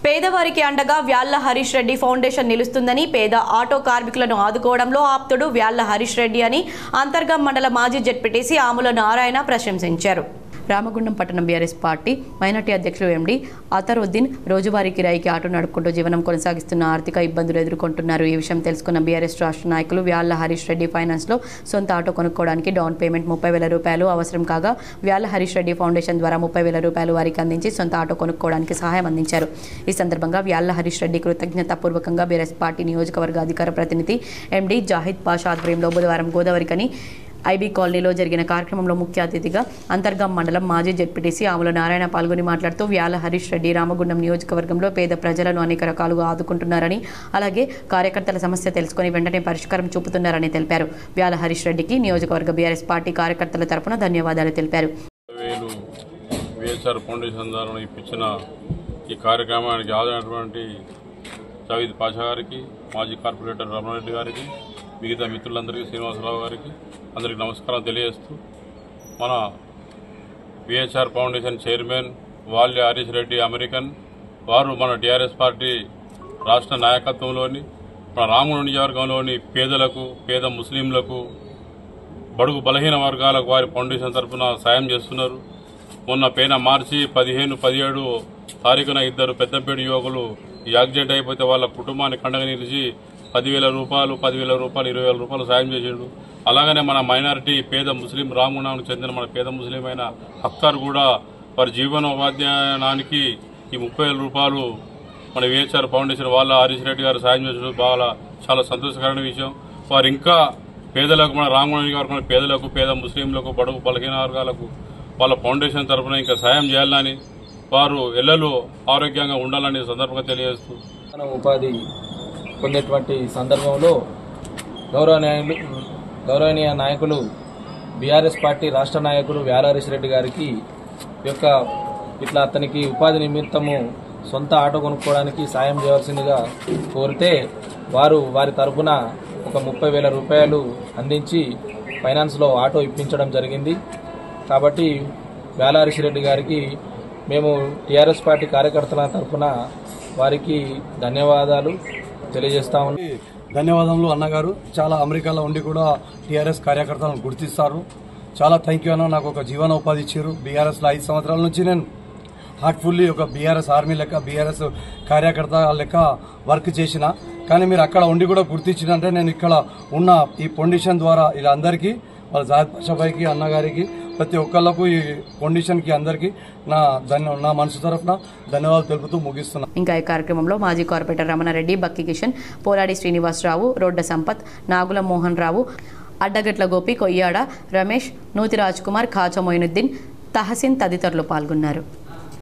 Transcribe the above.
పేదవారికి అండగా వ్యాళ్ల హరీష్ రెడ్డి ఫౌండేషన్ నిలుస్తుందని పేద ఆటో కార్మికులను ఆదుకోవడంలో ఆప్తుడు వ్యాళ్ల హరీష్ రెడ్డి అని అంతర్గం మండల మాజీ జెడ్పీటీసీ ఆముల నారాయణ ప్రశంసించారు. రామగుండం పట్టణం బీఆర్ఎస్ పార్టీ మైనార్టీ అధ్యక్షులు ఎండి అతరుద్దీన్ రోజువారీ కిరాయికి ఆటో నడుపుకుంటూ జీవనం కొనసాగిస్తున్న ఆర్థిక ఇబ్బందులు ఎదుర్కొంటున్నారు. ఈ విషయం తెలుసుకున్న బీఆర్ఎస్ రాష్ట్ర నాయకులు వ్యాళ్ల హరీష్ రెడ్డి ఫైనాన్స్లో సొంత ఆటో కొనుక్కోవడానికి డౌన్ పేమెంట్ 30,000 రూపాయలు అవసరం కాగా వ్యాళ్ల హరీష్ రెడ్డి ఫౌండేషన్ ద్వారా 30,000 రూపాయలు వారికి అందించి సొంత ఆటో కొనుక్కోవడానికి సహాయం అందించారు. ఈ సందర్భంగా వ్యాళ్ల హరీష్ రెడ్డి కృతజ్ఞతాపూర్వకంగా బీఆర్ఎస్ పార్టీ నియోజకవర్గ అధికార ప్రతినిధి ఎండి జాహిద్ పాషా ఆధ్వర్యంలో బుధవారం గోదావరికని ఐబీ కాలనీలో జరిగిన కార్యక్రమంలో ముఖ్య అతిథిగా అంతర్గం మండలం మాజీ జెడ్పీటీసీ ఆముల నారాయణ పాల్గొని మాట్లాడుతూ వ్యాళ్ల హరీష్ రెడ్డి రామగుండం నియోజకవర్గంలో పేద ప్రజలను అనేక రకాలుగా ఆదుకుంటున్నారని, అలాగే కార్యకర్తల సమస్య తెలుసుకుని వెంటనే పరిష్కారం చూపుతున్నారని తెలిపారు. వ్యాళ్ల హరీష్ రెడ్డికి నియోజకవర్గ బీఆర్ఎస్ పార్టీ కార్యకర్తల తరపున ధన్యవాదాలు తెలిపారు. ఈ కార్యక్రమానికి హాజరైనటువంటి జావేద్ పాషా గారికి, మాజీ కార్పొరేటర్ రమణారెడ్డి గారికి, మిగతా మిత్రులందరికీ, శ్రీనివాసరావు గారికి అందరికీ నమస్కారం తెలియజేస్తూ, మన VHR foundation chairman Vyalla Harish Reddy American వారు మన టీఆర్ఎస్ పార్టీ రాష్ట్ర నాయకత్వంలోని మన రామగుండం నియోజకవర్గంలోని పేదలకు, పేద ముస్లింలకు, బడుగు బలహీన వర్గాలకు వారి ఫౌండేషన్ తరఫున సాయం చేస్తున్నారు. మొన్న పోయిన మార్చి 15, 17 తారీఖున ఇద్దరు పెద్దపేట యువకులు యాక్సిడెంట్ అయిపోతే వాళ్ళ కుటుంబాన్ని కండగా నిలిచి 10,000 రూపాయలు, 20,000 రూపాయలు సాయం చేసిండు. అలాగనే మన మైనారిటీ పేద ముస్లిం రామగుండానికి చెందిన మన పేద ముస్లిం అయిన అఖ్తర్ కూడా వారి జీవనోపాధ్యాయానికి ఈ 30,000 రూపాయలు మన విహెచ్ఆర్ ఫౌండేషన్ వాళ్ళ హరీష్ రెడ్డి గారు సాయం చేసిన చాలా సంతోషకరమైన విషయం. వారు ఇంకా పేదలకు, మన రామగుండం నియోజకవర్గంలో పేదలకు, పేద ముస్లింలకు, బడుగు బలహీన వర్గాలకు వాళ్ళ ఫౌండేషన్ తరఫున ఇంకా సాయం చేయాలని, వారు ఎల్లలు ఆరోగ్యంగా ఉండాలని సందర్భంగా తెలియజేస్తూ, ఉపాధి పొందేటువంటి సందర్భంలో గౌరవనీయ నాయకులు బీఆర్ఎస్ పార్టీ రాష్ట్ర నాయకులు వ్యాళ్ల హరీష్ రెడ్డి గారికి ఇట్లా అతనికి ఉపాధి నిమిత్తము సొంత ఆటో కొనుక్కోవడానికి సాయం చేయవలసిందిగా కోరితే వారి తరఫున ఒక 30,000 రూపాయలు అందించి ఫైనాన్స్లో ఆటో ఇప్పించడం జరిగింది. కాబట్టి వ్యాళ్ల హరీష్ రెడ్డి గారికి మేము టీఆర్ఎస్ పార్టీ కార్యకర్తల తరఫున వారికి ధన్యవాదాలు తెలియజేస్తాము. ధన్యవాదములు అన్నగారు. చాలా అమెరికాలో ఉండి కూడా టీఆర్ఎస్ కార్యకర్తలను గుర్తిస్తారు. చాలా థ్యాంక్ యూ అన్న. నాకు ఒక జీవనోపాధి ఇచ్చారు. బీఆర్ఎస్లో 5 సంవత్సరాల నుంచి నేను హార్ట్ఫుల్లీ ఒక బీఆర్ఎస్ ఆర్మీ లెక్క, బీఆర్ఎస్ కార్యకర్త లెక్క వర్క్ చేసిన. కానీ మీరు అక్కడ ఉండి కూడా గుర్తించినంటే నేను ఇక్కడ ఉన్న ఈ ఫౌండేషన్ ద్వారా ఇలా అందరికీ, వాళ్ళ జావేద్ పాషా భాయ్కి, అన్నగారికి, ప్రతి ఒక్కళ్లకు ఈ ఫౌండేషన్కి అందరికీ నా మనసు తరఫున ధన్యవాదాలు తెలుపుతూ ముగిస్తున్నా. ఇంకా ఈ కార్యక్రమంలో మాజీ కార్పొరేటర్ రమణారెడ్డి, బక్కి కిషన్, పోలాడి శ్రీనివాసరావు, రోడ్డ సంపత్, నాగుల మోహన్ రావు, అడ్డగట్ల గోపి, కొయ్యాడ రమేష్, నూతి రాజ్ కుమార్, ఖాజా మొయినుద్దీన్, తహసీన్ తదితరులు పాల్గొన్నారు.